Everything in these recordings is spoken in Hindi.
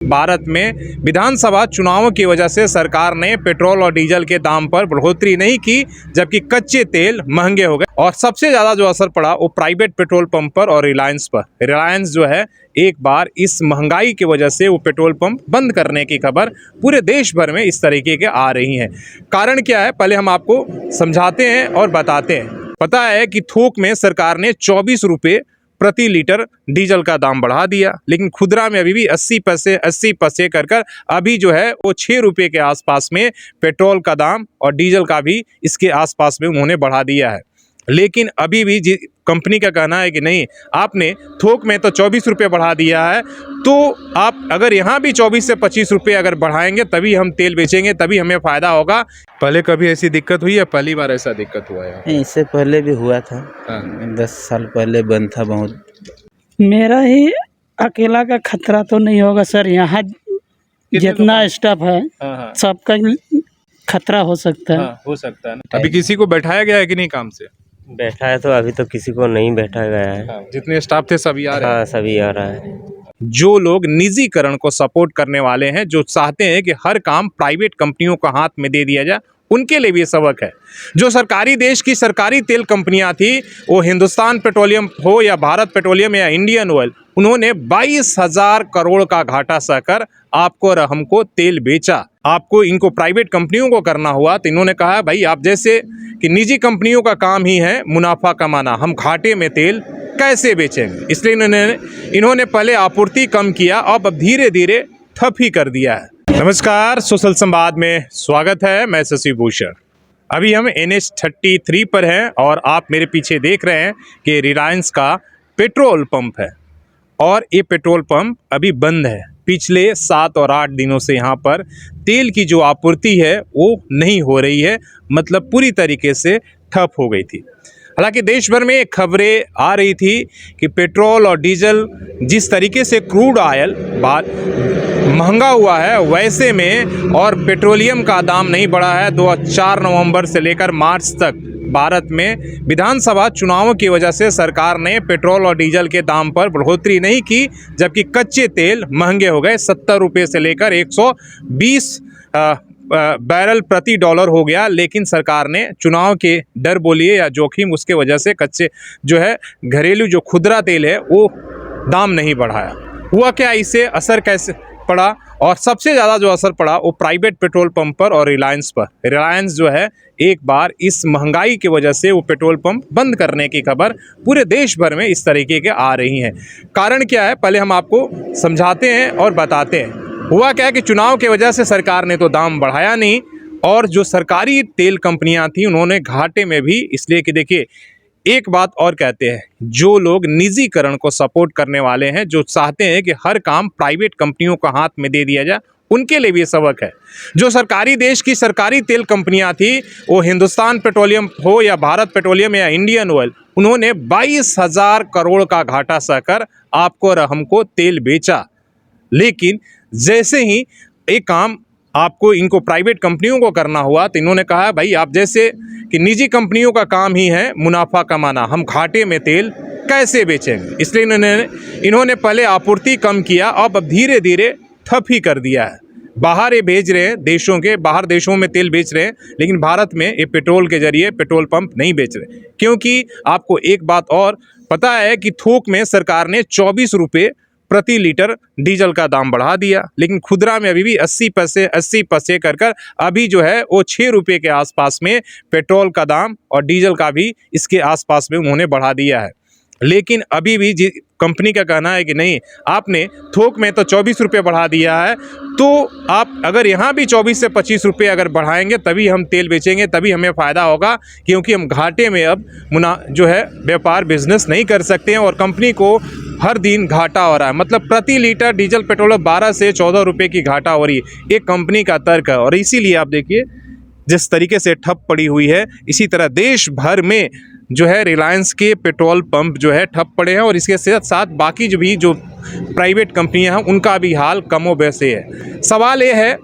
भारत में विधानसभा चुनावों की वजह से सरकार ने पेट्रोल और डीजल के दाम पर बढ़ोतरी नहीं की, जबकि कच्चे तेल महंगे हो गए। और सबसे ज़्यादा जो असर पड़ा वो प्राइवेट पेट्रोल पंप पर और रिलायंस पर। रिलायंस जो है एक बार इस महंगाई की वजह से वो पेट्रोल पंप बंद करने की खबर पूरे देश भर में इस तरीके के आ रही हैं। कारण क्या है, पहले हम आपको समझाते हैं और बताते हैं। पता है कि थोक में सरकार ने 24 रुपये प्रति लीटर डीजल का दाम बढ़ा दिया, लेकिन खुदरा में अभी भी 80 पैसे कर अभी जो है वो 6 रुपये के आसपास में पेट्रोल का दाम और डीजल का भी इसके आसपास में उन्होंने बढ़ा दिया है। लेकिन अभी भी कंपनी का कहना है कि नहीं, आपने थोक में तो 24 रुपये बढ़ा दिया है, तो आप अगर यहाँ भी 24 से 25 रुपये अगर बढ़ाएंगे तभी हम तेल बेचेंगे, तभी हमें फ़ायदा होगा। पहले कभी ऐसी दिक्कत हुई है? पहली बार ऐसा दिक्कत हुआ है? इससे पहले भी हुआ था। हाँ। 10 साल पहले बंद था बहुत। मेरा ही अकेला का खतरा तो नहीं होगा सर, यहाँ जितना स्टाफ है हाँ। सबका खतरा हो सकता है। हो सकता है ना। अभी किसी को बैठाया गया है कि नहीं काम से? बैठा है तो अभी तो किसी को नहीं बैठा गया है। जितने स्टाफ थे सभी आ रहे हैं? हाँ, सभी आ रहा है। जो लोग निजीकरण को सपोर्ट करने वाले हैं, जो चाहते हैं कि हर काम प्राइवेट कंपनियों को हाथ में दे दिया जाए, उनके लिए भी ये सबक है। जो सरकारी देश की सरकारी तेल कंपनियां थी, वो हिंदुस्तान पेट्रोलियम हो या भारत पेट्रोलियम या इंडियन ऑयल, उन्होंने 22,000 करोड़ का घाटा सहकर आपको और हमको तेल बेचा। आपको इनको प्राइवेट कंपनियों को करना हुआ तो इन्होंने कहा भाई आप जैसे कि निजी कंपनियों का काम ही है मुनाफा कमाना, हम घाटे में तेल कैसे बेचेंगे। इसलिए इन्होंने पहले आपूर्ति कम किया, अब धीरे धीरे ठप ही कर दिया है। नमस्कार, सोशल संवाद में स्वागत है। मैं शशि भूषण। अभी हम NH33 पर हैं और आप मेरे पीछे देख रहे हैं कि रिलायंस का पेट्रोल पंप है और ये पेट्रोल पंप अभी बंद है। पिछले 7 और 8 दिनों से यहाँ पर तेल की जो आपूर्ति है वो नहीं हो रही है, मतलब पूरी तरीके से ठप हो गई थी। हालांकि देश भर में खबरें आ रही थी कि पेट्रोल और डीजल जिस तरीके से क्रूड ऑयल महंगा हुआ है वैसे में और पेट्रोलियम का दाम नहीं बढ़ा है। 4 नवंबर से लेकर मार्च तक भारत में विधानसभा चुनावों की वजह से सरकार ने पेट्रोल और डीजल के दाम पर बढ़ोतरी नहीं की, जबकि कच्चे तेल महंगे हो गए। 70 रुपये से लेकर 120 बैरल प्रति डॉलर हो गया। लेकिन सरकार ने चुनाव के डर बोलिए या जोखिम उसके वजह से कच्चे जो है घरेलू जो खुदरा तेल है वो दाम नहीं बढ़ाया। हुआ क्या, इससे असर कैसे पड़ा? और सबसे ज़्यादा जो असर पड़ा वो प्राइवेट पेट्रोल पंप पर और रिलायंस पर। रिलायंस जो है एक बार इस महंगाई की वजह से वो पेट्रोल पंप बंद करने की खबर पूरे देश भर में इस तरीके के आ रही हैं। कारण क्या है, पहले हम आपको समझाते हैं और बताते हैं। हुआ क्या है कि चुनाव की वजह से सरकार ने तो दाम बढ़ाया नहीं, और जो सरकारी तेल कंपनियां थी उन्होंने घाटे में भी, इसलिए कि देखिए एक बात और कहते हैं, जो लोग निजीकरण को सपोर्ट करने वाले हैं, जो चाहते हैं कि हर काम प्राइवेट कंपनियों को हाथ में दे दिया जाए, उनके लिए भी ये सबक है। जो सरकारी देश की सरकारी तेल कंपनियां थी, वो हिंदुस्तान पेट्रोलियम हो या भारत पेट्रोलियम या इंडियन ऑयल, उन्होंने 22,000 करोड़ का घाटा सहकर आपको और हमको तेल बेचा। लेकिन जैसे ही एक काम आपको इनको प्राइवेट कंपनियों को करना हुआ तो इन्होंने कहा भाई आप जैसे कि निजी कंपनियों का काम ही है मुनाफा कमाना, हम घाटे में तेल कैसे बेचेंगे। इसलिए इन्होंने पहले आपूर्ति कम किया, अब धीरे धीरे ठप ही कर दिया है। बाहर ये भेज रहे हैं, बाहर देशों में तेल बेच रहे हैं, लेकिन भारत में ये पेट्रोल के जरिए पेट्रोल पंप नहीं बेच रहे। क्योंकि आपको एक बात और पता है कि थोक में सरकार ने 24 रुपये प्रति लीटर डीजल का दाम बढ़ा दिया, लेकिन खुदरा में अभी भी 80 पैसे कर अभी जो है वो 6 रुपये के आसपास में पेट्रोल का दाम और डीजल का भी इसके आसपास में उन्होंने बढ़ा दिया है। लेकिन अभी भी कंपनी का कहना है कि नहीं, आपने थोक में तो 24 रुपये बढ़ा दिया है, तो आप अगर यहाँ भी 24 से 25 रुपये अगर बढ़ाएंगे तभी हम तेल बेचेंगे, तभी हमें फ़ायदा होगा। क्योंकि हम घाटे में अब जो है व्यापार बिजनेस नहीं कर सकते हैं और कंपनी को हर दिन घाटा हो रहा है, मतलब प्रति लीटर डीजल पेट्रोल 12 से 14 रुपये की घाटा हो रही है। एक कंपनी का तर्क है और इसीलिए आप देखिए जिस तरीके से ठप पड़ी हुई है, इसी तरह देश भर में जो है रिलायंस के पेट्रोल पंप जो है ठप पड़े हैं और इसके साथ साथ बाकी जो प्राइवेट कंपनियां हैं उनका भी हाल कमोबेश है। सवाल ये है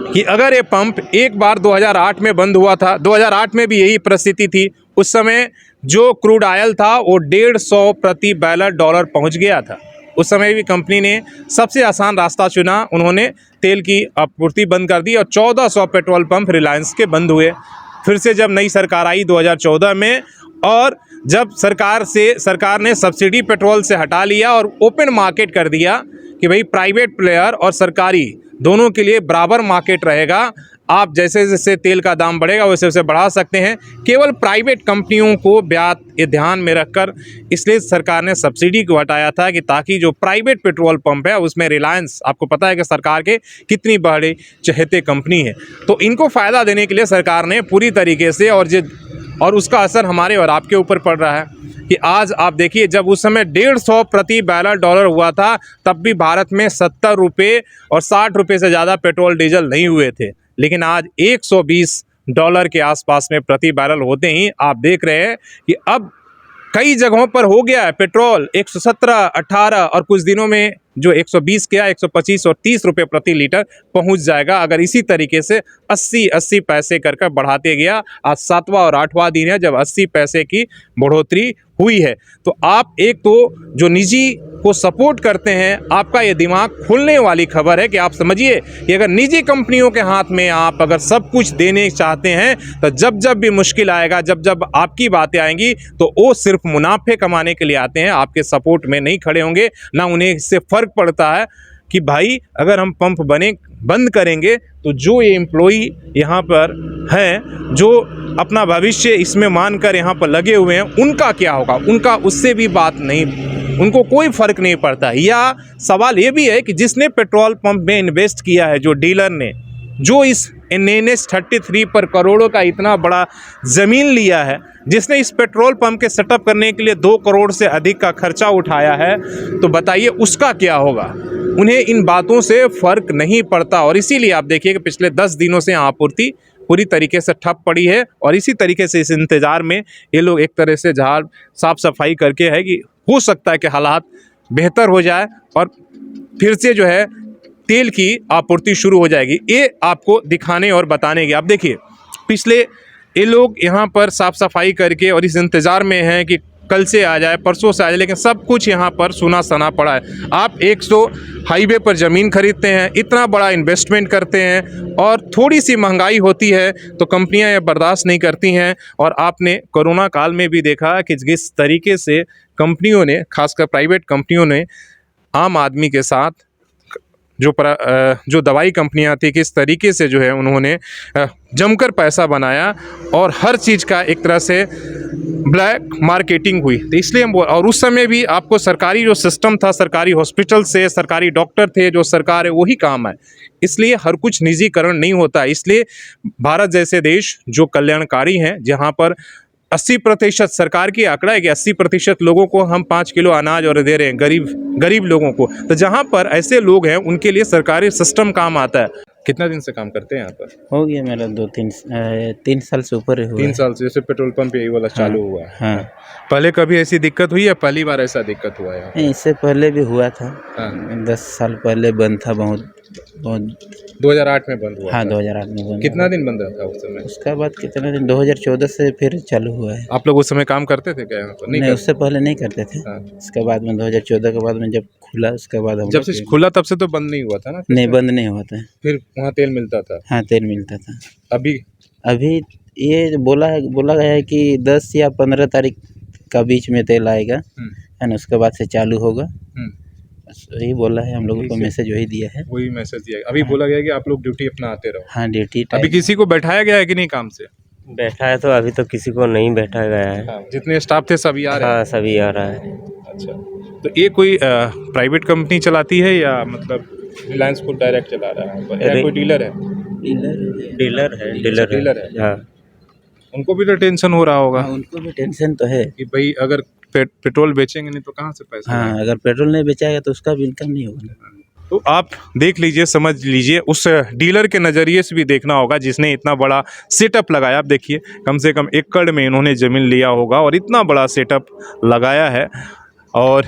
कि अगर ये पंप एक बार 2008 में बंद हुआ था, 2008 में भी यही परिस्थिति थी, उस समय जो क्रूड ऑयल था वो 150 प्रति बैरल डॉलर पहुंच गया था। उस समय भी कंपनी ने सबसे आसान रास्ता चुना, उन्होंने तेल की आपूर्ति बंद कर दी और 1400 पेट्रोल पंप रिलायंस के बंद हुए। फिर से जब नई सरकार आई 2014 में, और जब सरकार ने सब्सिडी पेट्रोल से हटा लिया और ओपन मार्केट कर दिया कि भाई प्राइवेट प्लेयर और सरकारी दोनों के लिए बराबर मार्केट रहेगा, आप जैसे जैसे तेल का दाम बढ़ेगा वैसे वैसे बढ़ा सकते हैं, केवल प्राइवेट कंपनियों को ये ध्यान में रखकर इसलिए सरकार ने सब्सिडी को हटाया था कि ताकि जो प्राइवेट पेट्रोल पंप है उसमें रिलायंस, आपको पता है कि सरकार के कितनी बड़ी चहेते कंपनी है, तो इनको फ़ायदा देने के लिए सरकार ने पूरी तरीके से और उसका असर हमारे और आपके ऊपर पड़ रहा है कि आज आप देखिए, जब उस समय 150 प्रति बैरल डॉलर हुआ था तब भी भारत में 70 रुपये और 60 रुपये से ज़्यादा पेट्रोल डीजल नहीं हुए थे, लेकिन आज $120 के आसपास में प्रति बैरल होते ही आप देख रहे हैं कि अब कई जगहों पर हो गया है पेट्रोल 117, 18 और कुछ दिनों में जो 120 के 125 और 30 रुपये प्रति लीटर पहुंच जाएगा, अगर इसी तरीके से 80 पैसे कर बढ़ाते गया। आज 7वां और 8वां दिन है जब 80 पैसे की बढ़ोतरी हुई है। तो आप एक तो जो निजी को सपोर्ट करते हैं, आपका ये दिमाग खुलने वाली खबर है कि आप समझिए कि अगर निजी कंपनियों के हाथ में आप अगर सब कुछ देने चाहते हैं तो जब भी मुश्किल आएगा, जब आपकी बातें आएंगी तो वो सिर्फ मुनाफे कमाने के लिए आते हैं, आपके सपोर्ट में नहीं खड़े होंगे, ना उन्हें इससे फ़र्क पड़ता है कि भाई अगर हम पंप बंद करेंगे तो जो ये एम्प्लॉई यहाँ पर हैं, जो अपना भविष्य इसमें मानकर यहाँ पर लगे हुए हैं, उनका क्या होगा, उनका उससे भी बात नहीं, उनको कोई फ़र्क नहीं पड़ता। या सवाल ये भी है कि जिसने पेट्रोल पंप में इन्वेस्ट किया है, जो डीलर ने, जो इस NH-33 पर करोड़ों का इतना बड़ा ज़मीन लिया है, जिसने इस पेट्रोल पंप के सेटअप करने के लिए 2 करोड़ से अधिक का खर्चा उठाया है, तो बताइए उसका क्या होगा। उन्हें इन बातों से फ़र्क नहीं पड़ता और इसीलिए आप देखिए कि पिछले 10 दिनों से आपूर्ति पूरी तरीके से ठप पड़ी है और इसी तरीके से इस इंतज़ार में ये लोग एक तरह से झाड़ साफ सफाई करके है कि हो सकता है कि हालात बेहतर हो जाए और फिर से जो है तेल की आपूर्ति शुरू हो जाएगी। ये आपको दिखाने और बताने की, आप देखिए पिछले ये लोग यहाँ पर साफ़ सफाई करके और इस इंतज़ार में हैं कि कल से आ जाए, परसों से आ जाए, लेकिन सब कुछ यहाँ पर सुना सना पड़ा है। आप 100 हाईवे पर ज़मीन खरीदते हैं, इतना बड़ा इन्वेस्टमेंट करते हैं और थोड़ी सी महंगाई होती है तो कंपनियाँ ये बर्दाश्त नहीं करती हैं। और आपने कोरोना काल में भी देखा कि जिस तरीके से कंपनियों ने, खासकर प्राइवेट कंपनियों ने आम आदमी के साथ जो दवाई कंपनियां थी, किस तरीके से जो है उन्होंने जमकर पैसा बनाया और हर चीज़ का एक तरह से ब्लैक मार्केटिंग हुई। तो इसलिए हम और उस समय भी आपको सरकारी जो सिस्टम था, सरकारी हॉस्पिटल से सरकारी डॉक्टर थे, जो सरकार है वही काम है। इसलिए हर कुछ निजीकरण नहीं होता। इसलिए भारत जैसे देश जो कल्याणकारी हैं, जहाँ पर 80% सरकार की आंकड़ा है कि 80% लोगों को हम 5 किलो अनाज और दे रहे हैं, गरीब लोगों को। तो जहाँ पर ऐसे लोग हैं उनके लिए सरकारी सिस्टम काम आता है। कितना दिन से काम करते हैं यहाँ पर? हो गया मेरा 3 साल से ऊपर हुआ 3 साल से। जैसे पेट्रोल पंप यही वाला चालू हुआ है। हाँ। पहले कभी ऐसी दिक्कत हुई या पहली बार ऐसा दिक्कत हुआ है? नहीं, इससे पहले भी हुआ था। हाँ। 10 साल पहले बंद था, बहुत 2008 में बंद हुआ? हाँ, 2008 में बंद। कितना दिन बंद रहा था उस समय? उसका बाद कितना दिन, 2014 से फिर चालू हुआ है। आप लोग उस समय काम करते थे क्या यहाँ पर? नहीं, उससे पहले नहीं करते थे। हाँ। उसके बाद में 2014 के बाद में जब खुला, उसके बाद हम जब से खुला तब से तो बंद नहीं हुआ था ना? नहीं, बंद नहीं हुआ था। फिर वहाँ तेल मिलता था? हाँ, तेल मिलता था। अभी ये बोला गया है कि 10 या 15 तारीख का बीच में तेल आएगा, है ना, उसके बाद से चालू होगा। यही बोला है, हम लोगों को मैसेज वही दिया है। वही मैसेज दिया है। अभी बोला गया है कि आप लोग ड्यूटी अपना आते रहो। हाँ, ड्यूटी। अभी किसी को बैठाया गया है कि नहीं काम से? बैठा है तो अभी तो किसी को नहीं बैठा गया है। हाँ, जितने स्टाफ थे सभी आ रहे हैं? हाँ, सभी आ रहा है। अच्छा, तो ये कोई प्राइवेट कंपनी चलाती है या मतलब रिलायंस को डायरेक्ट चला रहा है या कोई डीलर है? डीलर है। हाँ, उनको भी तो टेंशन हो रहा होगा। उनको भी टेंशन तो है कि भाई अगर पेट्रोल बेचेंगे नहीं तो कहाँ से पैसा? हाँ, अगर पेट्रोल नहीं बेचाएगा तो उसका भी इनकम नहीं होगा। तो आप देख लीजिए, समझ लीजिए, उस डीलर के नज़रिए से भी देखना होगा जिसने इतना बड़ा सेटअप लगाया। आप देखिए, कम से कम एकड़ में इन्होंने ज़मीन लिया होगा और इतना बड़ा सेटअप लगाया है। और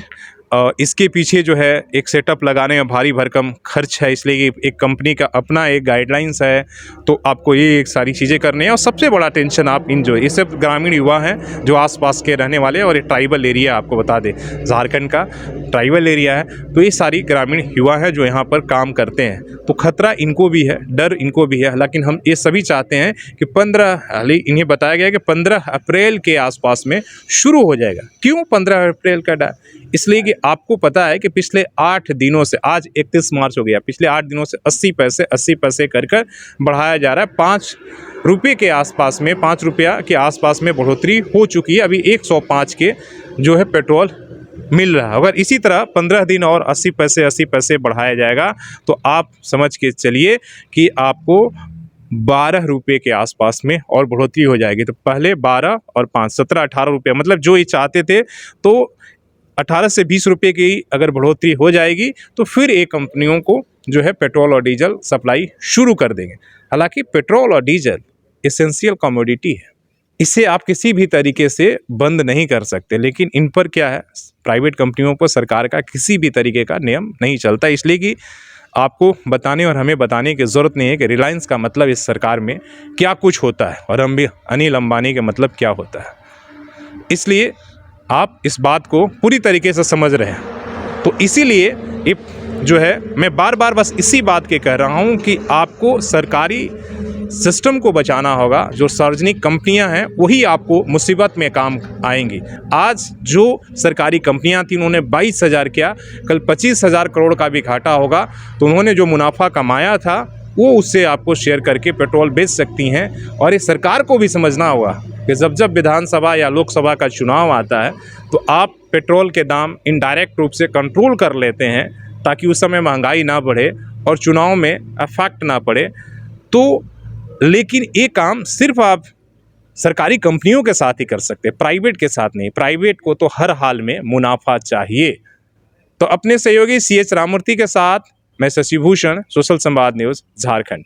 इसके पीछे जो है एक सेटअप लगाने में भारी भरकम खर्च है, इसलिए एक कंपनी का अपना एक गाइडलाइंस है, तो आपको ये एक सारी चीज़ें करनी है। और सबसे बड़ा टेंशन आप इन जो ये सब ग्रामीण युवा हैं जो आसपास के रहने वाले हैं, और ये ट्राइबल एरिया आपको बता दें झारखंड का ट्राइबल एरिया है, तो ये सारी ग्रामीण युवा हैं जो यहाँ पर काम करते हैं, तो खतरा इनको भी है, डर इनको भी है। लेकिन हम ये सभी चाहते हैं कि इन्हें बताया गया कि 15 अप्रैल के आसपास में शुरू हो जाएगा। क्यों 15 अप्रैल का डर? इसलिए कि आपको पता है कि पिछले 8 दिनों से, आज 31 मार्च हो गया, पिछले 8 दिनों से 80 पैसे कर बढ़ाया जा रहा है। 5 रुपये के आसपास में, 5 रुपया के आसपास में बढ़ोतरी हो चुकी है। अभी 105 के जो है पेट्रोल मिल रहा है। अगर इसी तरह 15 दिन और 80 पैसे बढ़ाया जाएगा तो आप समझ के चलिए कि आपको 12 रुपये के आसपास में और बढ़ोतरी हो जाएगी। तो पहले 12 और 5 17 18 रुपये, मतलब जो ये चाहते थे, तो 18 से 20 रुपये की अगर बढ़ोतरी हो जाएगी तो फिर ये कंपनियों को जो है पेट्रोल और डीजल सप्लाई शुरू कर देंगे। हालांकि पेट्रोल और डीजल एसेंशियल कमोडिटी है, इसे आप किसी भी तरीके से बंद नहीं कर सकते। लेकिन इन पर क्या है, प्राइवेट कंपनियों पर सरकार का किसी भी तरीके का नियम नहीं चलता। इसलिए कि आपको बताने और हमें बताने की ज़रूरत नहीं है कि रिलायंस का मतलब इस सरकार में क्या कुछ होता है और अनिल अंबानी का मतलब क्या होता है। इसलिए आप इस बात को पूरी तरीके से समझ रहे हैं। तो इसीलिए ये जो है, मैं बार बार बस इसी बात के कह रहा हूँ कि आपको सरकारी सिस्टम को बचाना होगा। जो सार्वजनिक कंपनियां हैं वही आपको मुसीबत में काम आएंगी। आज जो सरकारी कंपनियां थी उन्होंने 22,000 किया, कल 25,000 करोड़ का भी घाटा होगा, तो उन्होंने जो मुनाफा कमाया था वो उससे आपको शेयर करके पेट्रोल बेच सकती हैं। और ये सरकार को भी समझना होगा कि जब विधानसभा या लोकसभा का चुनाव आता है तो आप पेट्रोल के दाम इनडायरेक्ट रूप से कंट्रोल कर लेते हैं ताकि उस समय महंगाई ना बढ़े और चुनाव में इफेक्ट ना पड़े। तो लेकिन ये काम सिर्फ आप सरकारी कंपनियों के साथ ही कर सकते हैं, प्राइवेट के साथ नहीं। प्राइवेट को तो हर हाल में मुनाफा चाहिए। तो अपने सहयोगी CH राममूर्ति के साथ मैं शशि भूषण, सोशल संवाद न्यूज़, झारखंड।